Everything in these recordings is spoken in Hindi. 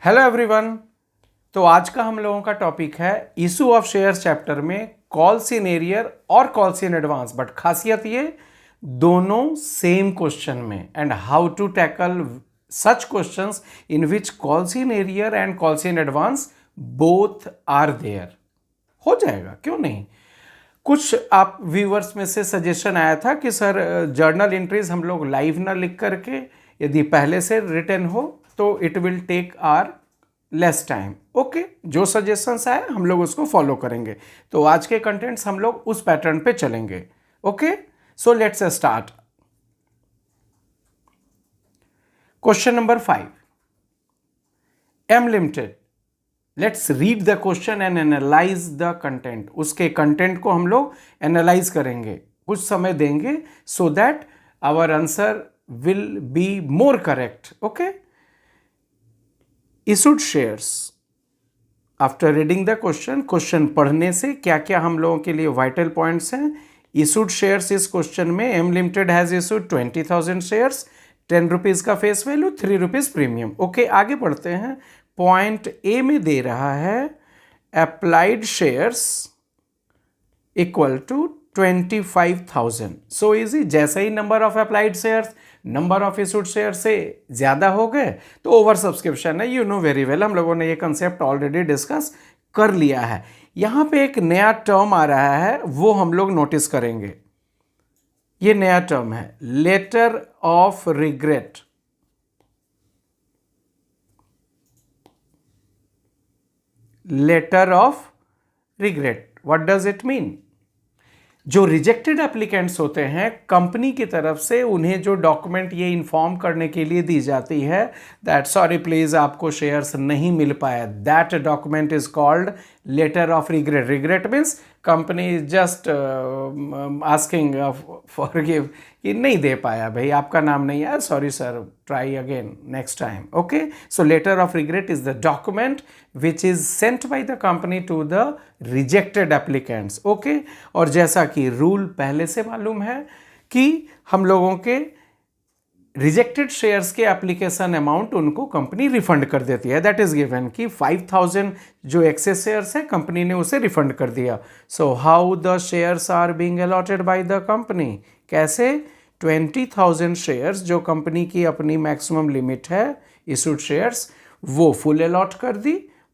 Hello everyone. तो आज का हम लोगों का टॉपिक है इशू ऑफ शेयर्स चैप्टर में कॉल्स इन एरियर और कॉल्स इन एडवांस, बट खासियत ये दोनों सेम क्वेश्चन में and how to tackle such questions in which calls in arrear and calls in advance both are there. हो जाएगा, क्यों नहीं। कुछ आप व्यूअर्स में से सजेशन आया था कि सर जर्नल एंट्रीज हम लोग लाइव ना लिख करके यदि पहले से रिटन हो तो it will take or less time. Okay, जो सजेशंस आए हम लोग उसको फॉलो करेंगे। तो आज के कंटेंट्स हम लोग उस पैटर्न पे चलेंगे। Okay, so let's start. Question number 5, M limited. Let's read the question and analyze the content. उसके कंटेंट को हम लोग एनालाइज करेंगे, कुछ समय देंगे so that our answer will be more correct. Okay, issued shares. After reading the question पढ़ने से क्या क्या हम लोगों के लिए वाइटल पॉइंट्स हैं। इशूड शेयर्स इस क्वेश्चन में M limited has issued 20,000 shares, 10 rupees का face value, 3 rupees premium. Okay, आगे बढ़ते हैं। पॉइंट ए में दे रहा है applied shares equal to 25,000। So easy, जैसे ही number of applied shares number of issued share से ज्यादा हो गए तो ओवर सब्सक्रिप्शन है। यू नो वेरी वेल, हम लोगों ने ये कंसेप्ट ऑलरेडी डिस्कस कर लिया है। यहां पे एक नया टर्म आ रहा है, वो हम लोग नोटिस करेंगे। ये नया टर्म है letter of regret. Letter of regret, what does it mean? जो रिजेक्टेड एप्लीकेंट्स होते हैं कंपनी की तरफ से, उन्हें जो डॉक्यूमेंट ये इन्फॉर्म करने के लिए दी जाती है दैट सॉरी प्लीज आपको शेयर्स नहीं मिल पाया, that document is called letter of regret. Regret means company is just asking forgive कि नहीं दे पाया भाई, आपका नाम नहीं आया, sorry sir, try again next time. Okay, so letter of regret is the document which is sent by the company to the rejected applicants. Okay, और जैसा कि रूल पहले से मालूम है कि हम लोगों के रिजेक्टेड शेयर्स के एप्लीकेशन अमाउंट उनको कंपनी रिफंड कर देती है। दैट इज गिवन कि 5,000 जो एक्सेस शेयर्स है कंपनी ने उसे रिफंड कर दिया। So how the shares are being allotted by the company? कैसे? 20,000 शेयर्स जो कंपनी की अपनी मैक्सिमम लिमिट है इशूड शेयर्स, वो फुल अलॉट कर दी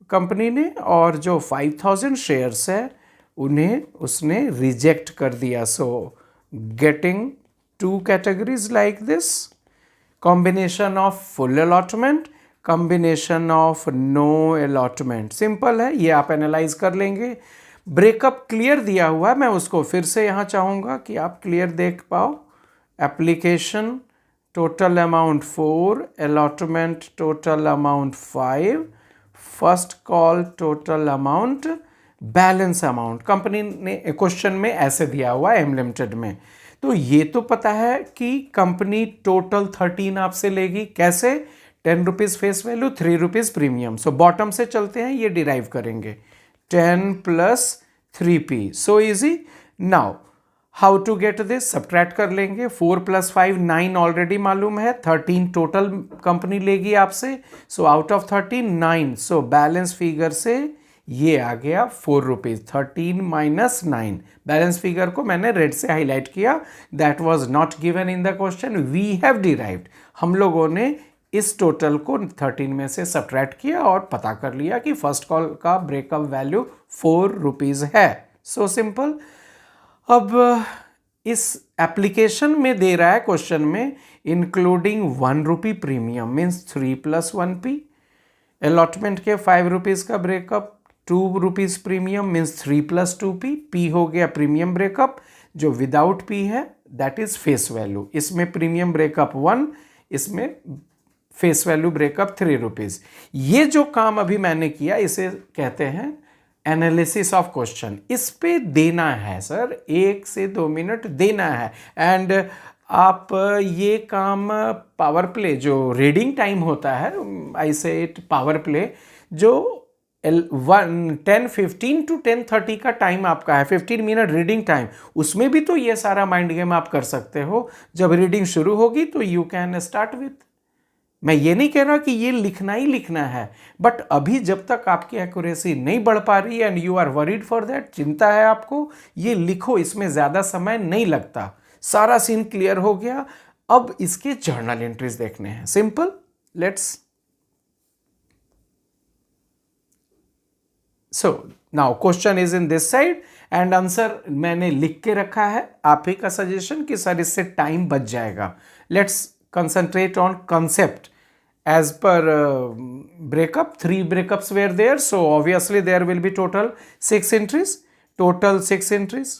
कंपनी ने, और जो 5,000 शेयर्स है उन्हें उसने रिजेक्ट कर दिया। So getting two categories like this, combination of full allotment, combination of no allotment। Simple है, ये आप एनालाइज कर लेंगे। ब्रेकअप क्लियर दिया हुआ है, मैं उसको फिर से यहाँ चाहूँगा कि आप क्लियर देख पाओ। Application total amount 4, allotment total amount 5, first call total amount, balance amount company ने क्वेश्चन में ऐसे दिया हुआ है एम लिमिटेड में। तो ये तो पता है कि कंपनी टोटल 13 आपसे लेगी। कैसे? 10 rupees face value, 3 rupees premium. So bottom से चलते हैं, ये डिराइव करेंगे 10 plus 3p। So easy. Now how to get this? Subtract कर लेंगे। 4 प्लस 5 9 ऑलरेडी मालूम है, 13 टोटल कंपनी लेगी आपसे। So out of 13 9, so balance figure से ये आ गया 4 रुपीज। 13 माइनस 9, बैलेंस फिगर को मैंने रेड से हाईलाइट किया, that was not given in the question, we have derived. हम लोगों ने इस टोटल को 13 में से सब्ट्रैक्ट किया और पता कर लिया कि फर्स्ट कॉल का ब्रेकअप वैल्यू 4 रुपीज है। So simple. अब इस एप्लीकेशन में दे रहा है क्वेश्चन में including 1 rupee premium means 3 plus 1p, allotment के 5 रुपीज का breakup, 2 rupees premium means 3 plus 2p, p हो गया प्रीमियम ब्रेकअप, जो विदाउट p है दैट इज फेस वैल्यू। इसमें प्रीमियम ब्रेकअप 1, इसमें फेस वैल्यू ब्रेकअप 3 रुपीज। ये जो काम अभी मैंने किया इसे कहते हैं एनालिसिस ऑफ क्वेश्चन। इस पे देना है सर 1 से 2 मिनट देना है। एंड आप ये काम पावर प्ले जो रीडिंग टाइम होता है, आई से इट पावर प्ले, जो 10:15 to 10:30 का टाइम आपका है, 15 मिनट रीडिंग टाइम, उसमें भी तो ये सारा माइंड गेम आप कर सकते हो। जब रीडिंग शुरू होगी तो यू कैन स्टार्ट विथ मैं ये नहीं कह रहा कि ये लिखना ही लिखना है, बट अभी जब तक आपकी एक्यूरेसी नहीं बढ़ पा रही है and you are worried for that, चिंता है आपको, ये लिखो, इसमें ज़्यादा समय नहीं लगता। सारा सीन क्लियर हो गया। अब इसके जर्नल एंट्रीज देखने हैं। Simple, let's so now question is in this side and answer मैंने लिख के रखा है। आप ही का सजेशन कि सर इससे टाइम बच जाएगा। Let's concentrate on concept. As per breakup, 3 breakups were there, so obviously there will be total 6 entries. Total 6 entries.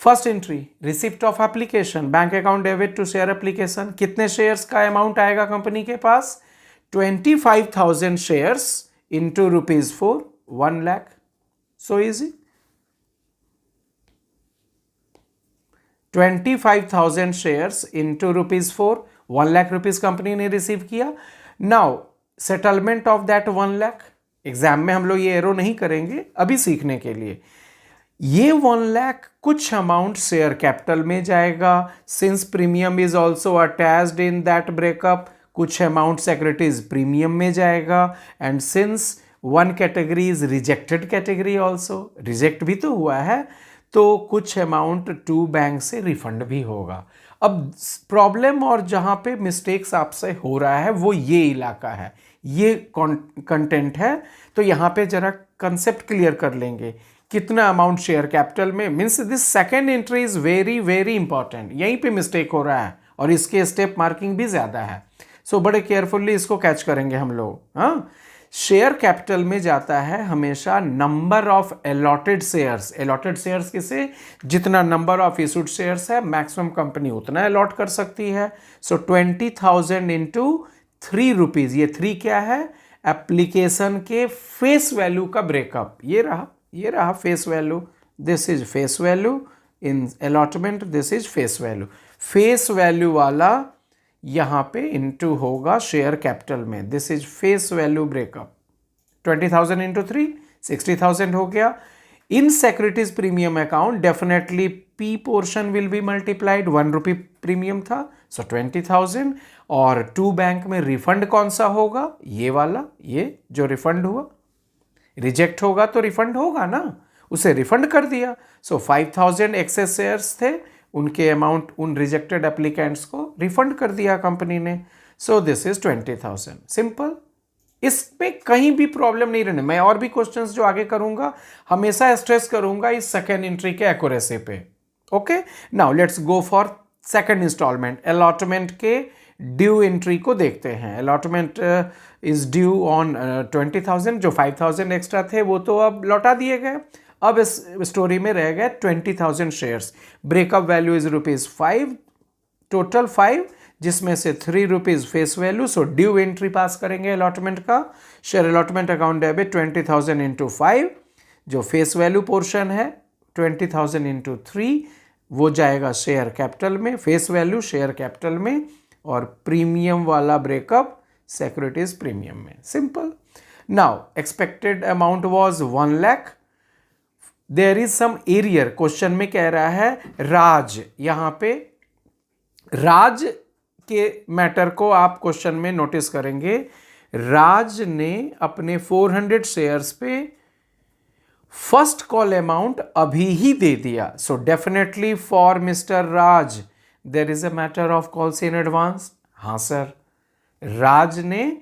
First entry, receipt of application, bank account debit to share application. कितने shares का amount आएगा कंपनी के पास? 25,000 shares into ₹4, 1 lakh. So easy. 25,000 shares into ₹4, 1 lakh rupees company ने रिसीव किया। Now settlement of that 1 lakh, exam में हम लोग ये एरो नहीं करेंगे, अभी सीखने के लिए। ये 1 लाख कुछ अमाउंट शेयर कैपिटल में जाएगा, since premium is also attached in that breakup, कुछ अमाउंट सिक्योरिटीज प्रीमियम में जाएगा, and since 1 category is rejected category also, reject भी तो हुआ है, तो कुछ अमाउंट 2 बैंक से रिफंड भी होगा। अब प्रॉब्लम और जहाँ पे मिस्टेक्स आपसे हो रहा है वो ये इलाका है, ये कंटेंट है, तो यहाँ पे जरा कंसेप्ट क्लियर कर लेंगे। कितना अमाउंट शेयर कैपिटल में, means this second entry is very very important, यहीं पे मिस्टेक हो रहा है और इसके स्टेप मार्किंग भी ज़्यादा है। सो बड़े केयरफुल्ली इसको कैच करेंगे हम लोग। हाँ, शेयर कैपिटल में जाता है हमेशा number of allotted shares. Allotted shares किसे, जितना नंबर ऑफ इशूड शेयर्स है मैक्सिमम कंपनी उतना अलॉट कर सकती है। सो 20,000 इंटू ₹3, ये 3 क्या है, एप्लीकेशन के फेस वैल्यू का ब्रेकअप। ये रहा face value, this is face value in allotment, this is face value. Face value वाला यहाँ पे इंटू होगा शेयर कैपिटल में, this is face value breakup. 20,000 into 3, 60,000 हो गया। In securities premium account definitely P portion will be multiplied, ₹1 premium था, सो 20,000। और 2 बैंक में रिफंड कौन सा होगा, ये वाला, ये जो रिफंड हुआ, रिजेक्ट होगा तो रिफंड होगा ना, उसे रिफंड कर दिया। सो 5,000 एक्सेस शेयर्स थे, उनके अमाउंट उन रिजेक्टेड एप्लीकेंट्स को रिफंड कर दिया कंपनी ने। So this is 20,000। सिंपल, इस पे कहीं भी प्रॉब्लम नहीं रहने। मैं और भी क्वेश्चंस जो आगे करूंगा हमेशा स्ट्रेस करूंगा इस सेकेंड एंट्री के एक्यूरेसी पे। Okay, now let's go for second instalment. Allotment के ड्यू एंट्री को देखते हैं। अलॉटमेंट इज ड्यू ऑन 20,000, जो 5,000 एक्स्ट्रा थे वो तो अब लौटा दिए गए। अब इस स्टोरी में रह गए 20,000 shares. Breakup value is ₹5, total 5, जिसमें से ₹3 face value. So due entry पास करेंगे अलॉटमेंट का। Share allotment account debit 20,000 into 5, जो फेस वैल्यू पोर्शन है 20,000 इंटू 3, वो जाएगा शेयर कैपिटल में, फेस वैल्यू शेयर कैपिटल में, और प्रीमियम वाला ब्रेकअप सिक्योरिटीज प्रीमियम में। Simple. Now expected amount was 1 lakh. There is some arrear, question में कह रहा है राज, यहां पे राज के मैटर को आप क्वेश्चन में नोटिस करेंगे। राज ने अपने 400 शेयर्स पे फर्स्ट कॉल अमाउंट अभी ही दे दिया। So definitely for mister Raj there is a matter of calls in advance. हाँ सर, राज ने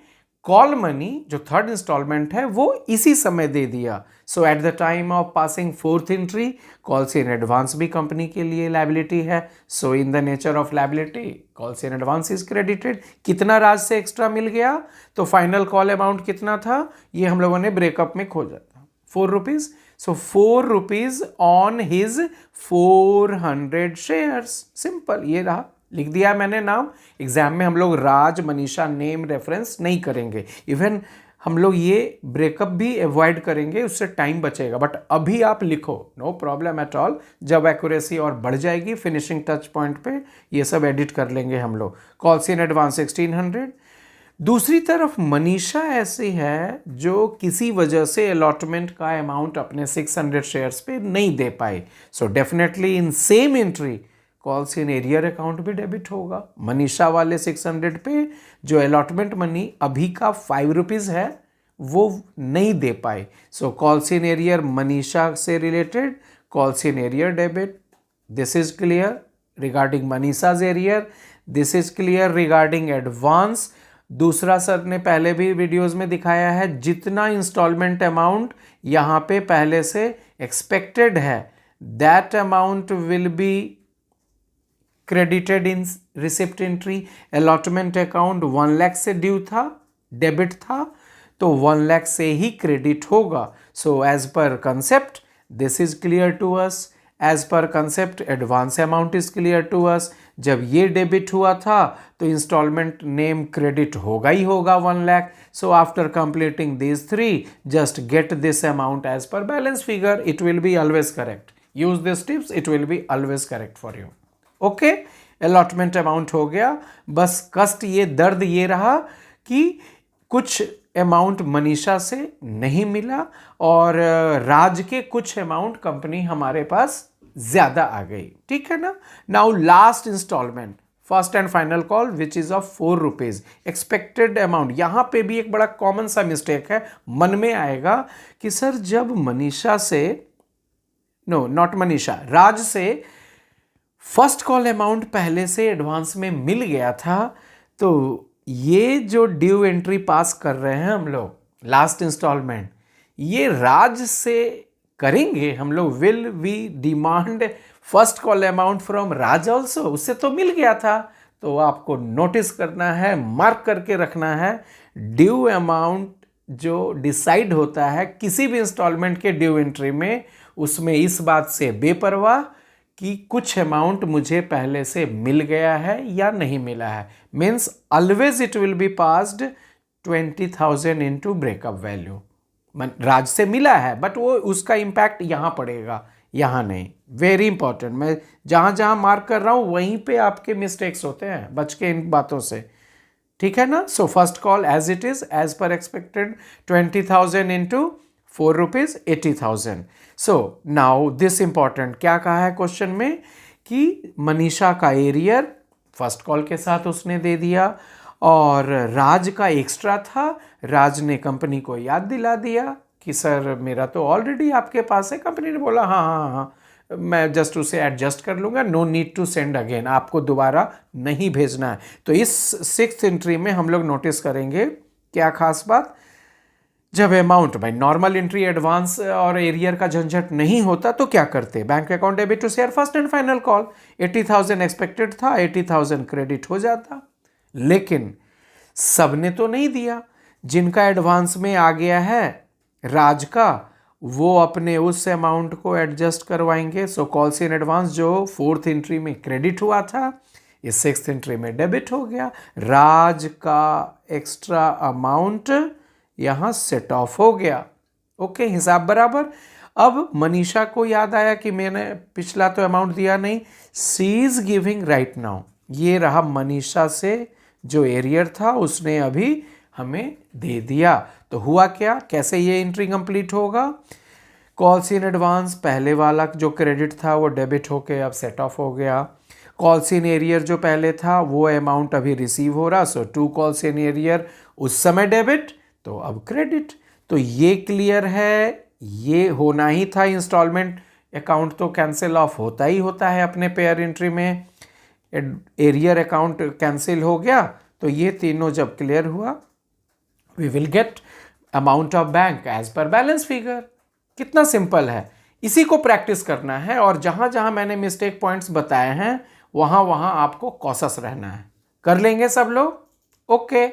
कॉल मनी जो थर्ड इंस्टॉलमेंट है वो इसी समय दे दिया। So at the time of passing fourth entry, calls in advance भी कंपनी के लिए लायबिलिटी है। So in the nature of liability calls in advance is credited. कितना राज से एक्स्ट्रा मिल गया, तो फाइनल कॉल अमाउंट कितना था ये हम लोगों ने ब्रेकअप में खोजा था, ₹4। सो ₹4 ऑन हिज 400 शेयर्स। सिंपल, ये रहा, लिख दिया मैंने नाम। एग्जाम में हम लोग राज मनीषा नेम रेफरेंस नहीं करेंगे, इवन हम लोग ये ब्रेकअप भी अवॉइड करेंगे, उससे टाइम बचेगा। बट अभी आप लिखो, नो प्रॉब्लम एट ऑल। जब एक्यूरेसी और बढ़ जाएगी फिनिशिंग टच पॉइंट पे ये सब एडिट कर लेंगे हम लोग। Calls in advance 1600। दूसरी तरफ मनीषा ऐसी है जो किसी वजह से अलॉटमेंट का अमाउंट अपने 600 शेयर्स पे नहीं दे पाई। So definitely in same entry calls in arrear account भी डेबिट होगा। मनीषा वाले 600 पे जो अलॉटमेंट मनी अभी का 5 रुपीज़ है वो नहीं दे पाए, सो कॉल्स इन एरियर मनीषा से related calls in arrear debit. This is clear regarding Manisha's arrear, this is clear regarding advance. दूसरा सर ने पहले भी वीडियोस में दिखाया है, जितना इंस्टॉलमेंट अमाउंट यहाँ पे पहले से एक्सपेक्टेड है that amount will be credited in receipt entry. Allotment account 1 lakh से ड्यू था, डेबिट था, तो 1 लाख से ही क्रेडिट होगा। So as per concept this is clear to us, as per concept advance amount is clear to us. जब ये डेबिट हुआ था तो इंस्टॉलमेंट नेम क्रेडिट होगा ही होगा 1 lakh. So after completing this 3 just get this amount as per balance figure, it will be always correct. Use this tips, it will be always correct for you. Okay, allotment amount हो गया। बस कष्ट ये दर्द ये रहा कि कुछ अमाउंट मनीषा से नहीं मिला और राज के कुछ अमाउंट कंपनी हमारे पास ज्यादा आ गई, ठीक है ना। Now last instalment, first and final call which is of 4 rupees expected amount. यहां पे भी एक बड़ा कॉमन सा मिस्टेक है, मन में आएगा कि सर जब मनीषा से, नो नॉट मनीषा, राज से फर्स्ट कॉल अमाउंट पहले से एडवांस में मिल गया था, तो ये जो ड्यू एंट्री पास कर रहे हैं हम लोग लास्ट इंस्टॉलमेंट, ये राज से करेंगे हम लोग। Will we demand first call amount from Raj also, उससे तो मिल गया था। तो आपको नोटिस करना है, मार्क करके रखना है, ड्यू अमाउंट जो डिसाइड होता है किसी भी इंस्टॉलमेंट के ड्यू एंट्री में, उसमें इस बात से बेपरवाह कि कुछ अमाउंट मुझे पहले से मिल गया है या नहीं मिला है, means always it will be passed 20,000 into breakup value. Raj से मिला है बट वो उसका इम्पैक्ट यहाँ पड़ेगा, यहाँ नहीं। वेरी इंपॉर्टेंट, मैं जहाँ जहाँ मार्क कर रहा हूँ वहीं पे आपके मिस्टेक्स होते हैं, बच के इन बातों से, ठीक है ना। So first call as it is as per expected 20,000 into 4 rupees 80,000। So now this important, क्या कहा है क्वेश्चन में कि मनीषा का एरियर फर्स्ट कॉल के साथ उसने दे दिया और राज का एक्स्ट्रा था, राज ने कंपनी को याद दिला दिया कि सर मेरा तो ऑलरेडी आपके पास है। कंपनी ने बोला हाँ हाँ हाँ मैं जस्ट उसे एडजस्ट कर लूँगा, no need to send again, आपको दोबारा नहीं भेजना है। तो इस 6th एंट्री में हम लोग नोटिस करेंगे क्या खास बात, जब अमाउंट भाई नॉर्मल एंट्री एडवांस और एरियर का झंझट नहीं होता तो क्या करते, bank account debit to share first and final call. 80,000 expected था, 80,000 क्रेडिट हो जाता, लेकिन सबने तो नहीं दिया। जिनका एडवांस में आ गया है राज का, वो अपने उस अमाउंट को एडजस्ट करवाएंगे। सो कॉल्स इन एडवांस जो 4th एंट्री में क्रेडिट हुआ था, इस 6th एंट्री में डेबिट हो गया। राज का एक्स्ट्रा अमाउंट यहाँ सेट ऑफ हो गया। ओके, हिसाब बराबर। अब मनीषा को याद आया कि मैंने पिछला तो अमाउंट दिया नहीं, सी इज गिविंग राइट नाउ। ये रहा मनीषा से जो एरियर था उसने अभी हमें दे दिया। तो हुआ क्या, कैसे ये एंट्री कंप्लीट होगा, कॉल्स इन एडवांस पहले वाला जो क्रेडिट था वो डेबिट होके अब सेट ऑफ हो गया। कॉल्स इन एरियर जो पहले था वो अमाउंट अभी रिसीव हो रहा, सो 2 कॉल्स इन एरियर उस समय डेबिट, तो अब क्रेडिट। तो ये क्लियर है, ये होना ही था। इंस्टॉलमेंट अकाउंट तो कैंसिल ऑफ होता ही होता है अपने पेयर एंट्री में, एरियर अकाउंट कैंसिल हो गया, तो ये तीनों जब क्लियर हुआ we will get amount of bank as per balance figure. कितना सिंपल है, इसी को प्रैक्टिस करना है और जहां जहां मैंने मिस्टेक पॉइंट्स बताए हैं वहां वहां आपको कॉशस रहना है। कर लेंगे सब लोग, ओके।